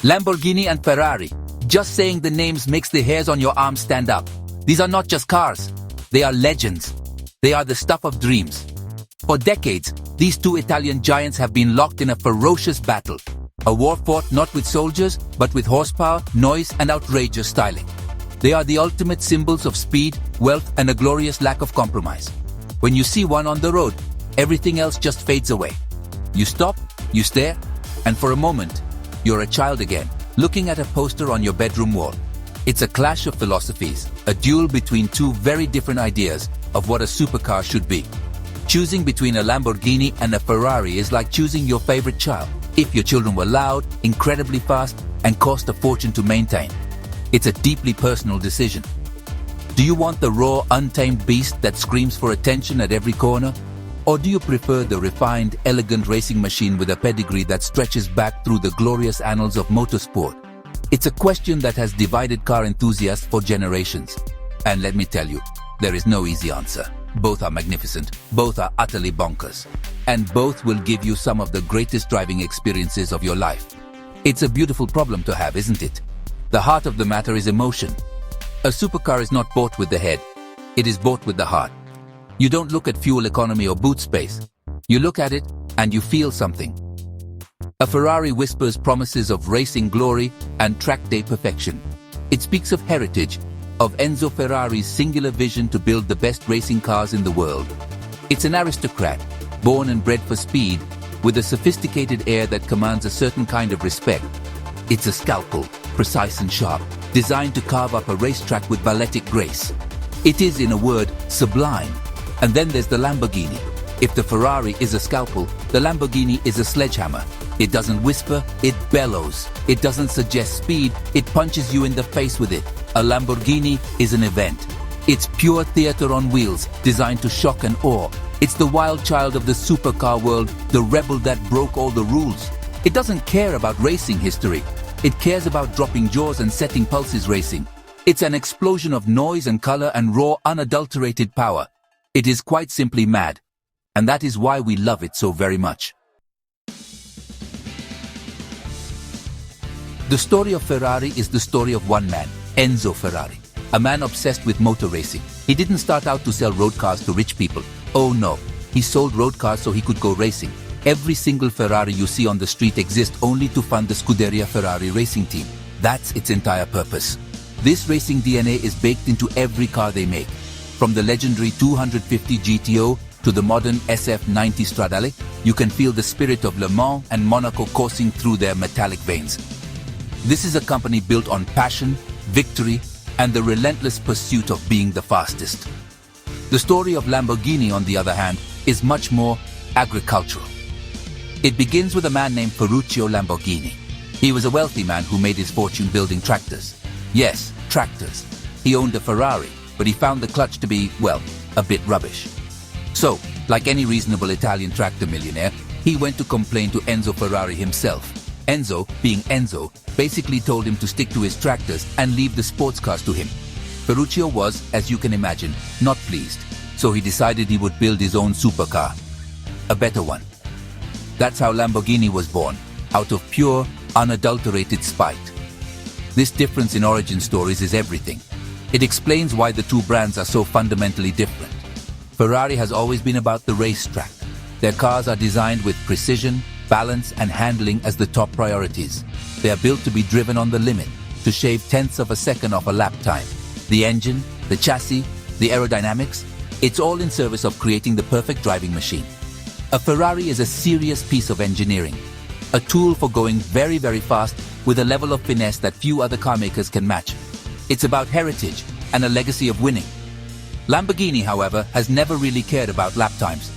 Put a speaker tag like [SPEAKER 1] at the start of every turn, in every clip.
[SPEAKER 1] Lamborghini and Ferrari. Just saying the names makes the hairs on your arms stand up. These are not just cars. They are legends. They are the stuff of dreams. For decades, these two Italian giants have been locked in a ferocious battle. A war fought not with soldiers, but with horsepower, noise, and outrageous styling. They are the ultimate symbols of speed, wealth, and a glorious lack of compromise. When you see one on the road, everything else just fades away. You stop, you stare, and for a moment, you're a child again, looking at a poster on your bedroom wall. It's a clash of philosophies, a duel between two very different ideas of what a supercar should be. Choosing between a Lamborghini and a Ferrari is like choosing your favorite child. If your children were loud, incredibly fast, and cost a fortune to maintain, it's a deeply personal decision. Do you want the raw, untamed beast that screams for attention at every corner? Or do you prefer the refined, elegant racing machine with a pedigree that stretches back through the glorious annals of motorsport? It's a question that has divided car enthusiasts for generations. And let me tell you, there is no easy answer. Both are magnificent, both are utterly bonkers, and both will give you some of the greatest driving experiences of your life. It's a beautiful problem to have, isn't it? The heart of the matter is emotion. A supercar is not bought with the head, it is bought with the heart. You don't look at fuel economy or boot space. You look at it and you feel something. A Ferrari whispers promises of racing glory and track day perfection. It speaks of heritage, of Enzo Ferrari's singular vision to build the best racing cars in the world. It's an aristocrat, born and bred for speed, with a sophisticated air that commands a certain kind of respect. It's a scalpel, precise and sharp, designed to carve up a racetrack with balletic grace. It is, in a word, sublime. And then there's the Lamborghini. If the Ferrari is a scalpel, the Lamborghini is a sledgehammer. It doesn't whisper, it bellows. It doesn't suggest speed, it punches you in the face with it. A Lamborghini is an event. It's pure theater on wheels, designed to shock and awe. It's the wild child of the supercar world, the rebel that broke all the rules. It doesn't care about racing history. It cares about dropping jaws and setting pulses racing. It's an explosion of noise and color and raw, unadulterated power. It is quite simply mad. And that is why we love it so very much. The story of Ferrari is the story of one man, Enzo Ferrari, a man obsessed with motor racing. He didn't start out to sell road cars to rich people. Oh no, he sold road cars so he could go racing. Every single Ferrari you see on the street exists only to fund the Scuderia Ferrari racing team. That's its entire purpose. This racing DNA is baked into every car they make. From the legendary 250 GTO to the modern SF90 Stradale, you can feel the spirit of Le Mans and Monaco coursing through their metallic veins. This is a company built on passion, victory, and the relentless pursuit of being the fastest. The story of Lamborghini, on the other hand, is much more agricultural. It begins with a man named Ferruccio Lamborghini. He was a wealthy man who made his fortune building tractors. Yes, tractors. He owned a Ferrari, but he found the clutch to be, well, a bit rubbish. So, like any reasonable Italian tractor millionaire, he went to complain to Enzo Ferrari himself. Enzo, being Enzo, basically told him to stick to his tractors and leave the sports cars to him. Ferruccio was, as you can imagine, not pleased, so he decided he would build his own supercar. A better one. That's how Lamborghini was born, out of pure, unadulterated spite. This difference in origin stories is everything. It explains why the two brands are so fundamentally different. Ferrari has always been about the racetrack. Their cars are designed with precision, balance, and handling as the top priorities. They are built to be driven on the limit, to shave tenths of a second off a lap time. The engine, the chassis, the aerodynamics, it's all in service of creating the perfect driving machine. A Ferrari is a serious piece of engineering, a tool for going very, very fast with a level of finesse that few other car makers can match. It's about heritage and a legacy of winning. Lamborghini, however, has never really cared about lap times.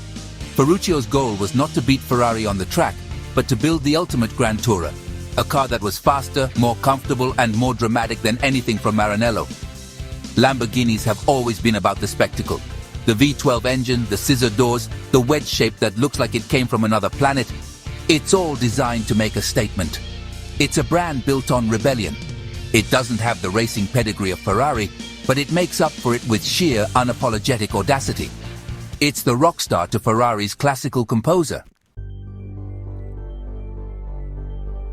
[SPEAKER 1] Ferruccio's goal was not to beat Ferrari on the track, but to build the ultimate Grand Tourer, a car that was faster, more comfortable, and more dramatic than anything from Maranello. Lamborghinis have always been about the spectacle. The V12 engine, the scissor doors, the wedge shape that looks like it came from another planet. It's all designed to make a statement. It's a brand built on rebellion. It doesn't have the racing pedigree of Ferrari, but it makes up for it with sheer, unapologetic audacity. It's the rock star to Ferrari's classical composer.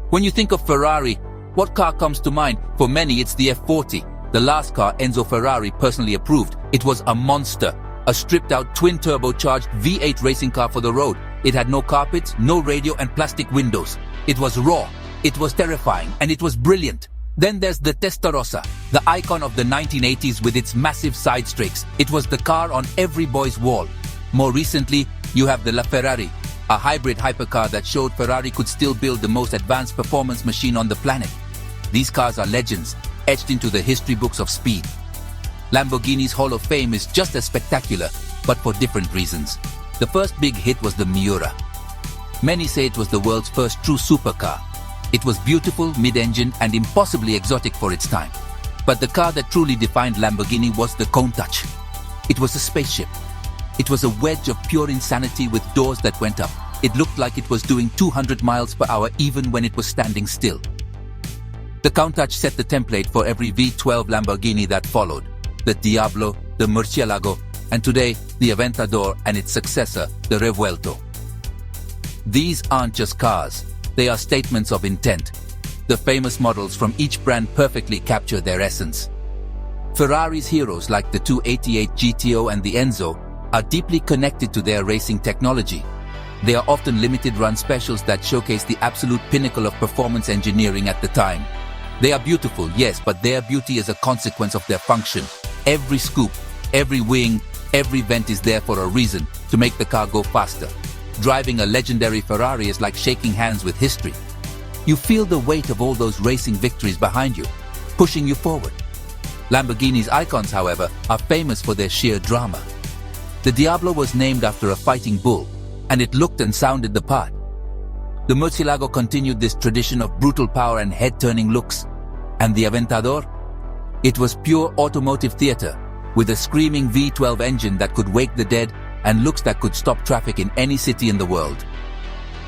[SPEAKER 1] When you think of Ferrari, What car comes to mind? For many, it's the F40. The last car Enzo Ferrari personally approved. It was a monster. A stripped-out twin-turbocharged V8 racing car for the road. It had no carpets, no radio, and plastic windows. It was raw, it was terrifying, and it was brilliant. Then there's the Testarossa, the icon of the 1980s with its massive side strakes. It was the car on every boy's wall. More recently, you have the Ferrari, a hybrid hypercar that showed Ferrari could still build the most advanced performance machine on the planet. These cars are legends, etched into the history books of speed. Lamborghini's Hall of Fame is just as spectacular, but for different reasons. The first big hit was the Miura. Many say it was the world's first true supercar. It was beautiful, mid-engine, and impossibly exotic for its time. But the car that truly defined Lamborghini was the Countach. It was a spaceship. It was a wedge of pure insanity with doors that went up. It looked like it was doing 200 miles per hour even when it was standing still. The Countach set the template for every V12 Lamborghini that followed. The Diablo, the Murcielago, and today, the Aventador and its successor, the Revuelto. These aren't just cars, they are statements of intent. The famous models from each brand perfectly capture their essence. Ferrari's heroes like the 288 GTO and the Enzo are deeply connected to their racing technology. They are often limited-run specials that showcase the absolute pinnacle of performance engineering at the time. They are beautiful, yes, but their beauty is a consequence of their function. Every scoop, every wing, every vent is there for a reason, to make the car go faster. Driving a legendary Ferrari is like shaking hands with history. You feel the weight of all those racing victories behind you, pushing you forward. Lamborghini's icons, however, are famous for their sheer drama. The Diablo was named after a fighting bull, and it looked and sounded the part. The Murcielago continued this tradition of brutal power and head-turning looks. And the Aventador? It was pure automotive theater, with a screaming V12 engine that could wake the dead and looks that could stop traffic in any city in the world.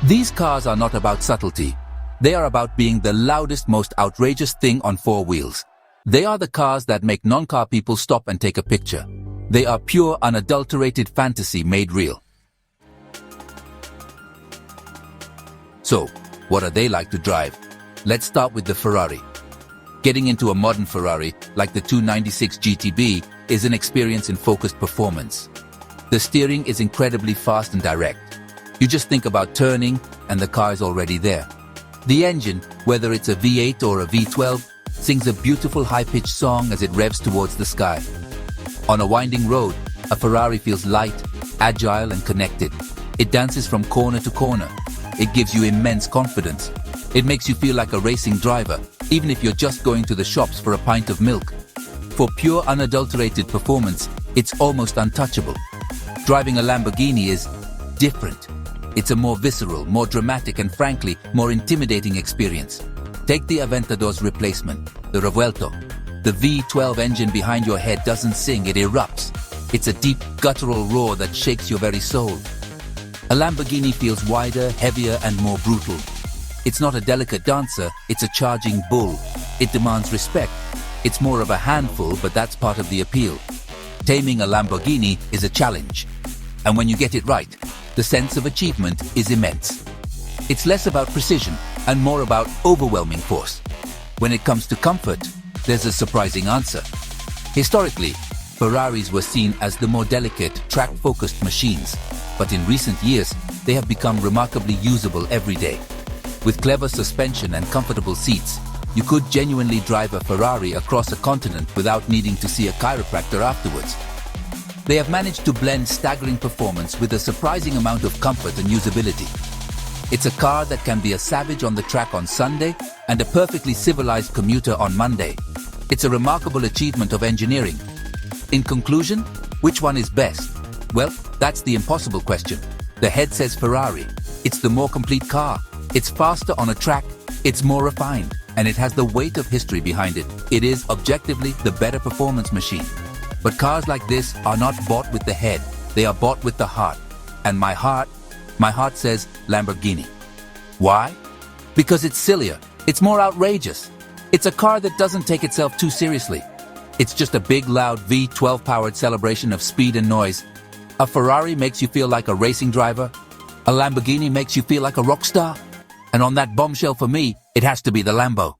[SPEAKER 1] These cars are not about subtlety. They are about being the loudest, most outrageous thing on four wheels. They are the cars that make non-car people stop and take a picture. They are pure, unadulterated fantasy made real. So, what are they like to drive? Let's start with the Ferrari. Getting into a modern Ferrari, like the 296 GTB, is an experience in focused performance. The steering is incredibly fast and direct. You just think about turning, and the car is already there. The engine, whether it's a V8 or a V12, sings a beautiful high-pitched song as it revs towards the sky. On a winding road, a Ferrari feels light, agile, and connected. It dances from corner to corner. It gives you immense confidence. It makes you feel like a racing driver, even if you're just going to the shops for a pint of milk. For pure unadulterated performance, it's almost untouchable. Driving a Lamborghini is different. It's a more visceral, more dramatic, and frankly, more intimidating experience. Take the Aventador's replacement, the Revuelto. The V12 engine behind your head doesn't sing, it erupts. It's a deep, guttural roar that shakes your very soul. A Lamborghini feels wider, heavier, and more brutal. It's not a delicate dancer, it's a charging bull. It demands respect. It's more of a handful, but that's part of the appeal. Taming a Lamborghini is a challenge. And when you get it right, the sense of achievement is immense. It's less about precision and more about overwhelming force. When it comes to comfort, there's a surprising answer. Historically, Ferraris were seen as the more delicate, track-focused machines. But in recent years, they have become remarkably usable every day. With clever suspension and comfortable seats, you could genuinely drive a Ferrari across a continent without needing to see a chiropractor afterwards. They have managed to blend staggering performance with a surprising amount of comfort and usability. It's a car that can be a savage on the track on Sunday and a perfectly civilized commuter on Monday. It's a remarkable achievement of engineering. In conclusion, which one is best? Well, that's the impossible question. The head says Ferrari. It's the more complete car. It's faster on a track, it's more refined, and it has the weight of history behind it. It is objectively the better performance machine. But cars like this are not bought with the head, they are bought with the heart. And my heart says Lamborghini. Why? Because it's sillier, it's more outrageous. It's a car that doesn't take itself too seriously. It's just a big, loud V12 powered celebration of speed and noise. A Ferrari makes you feel like a racing driver. A Lamborghini makes you feel like a rock star. And on that bombshell for me, it has to be the Lambo.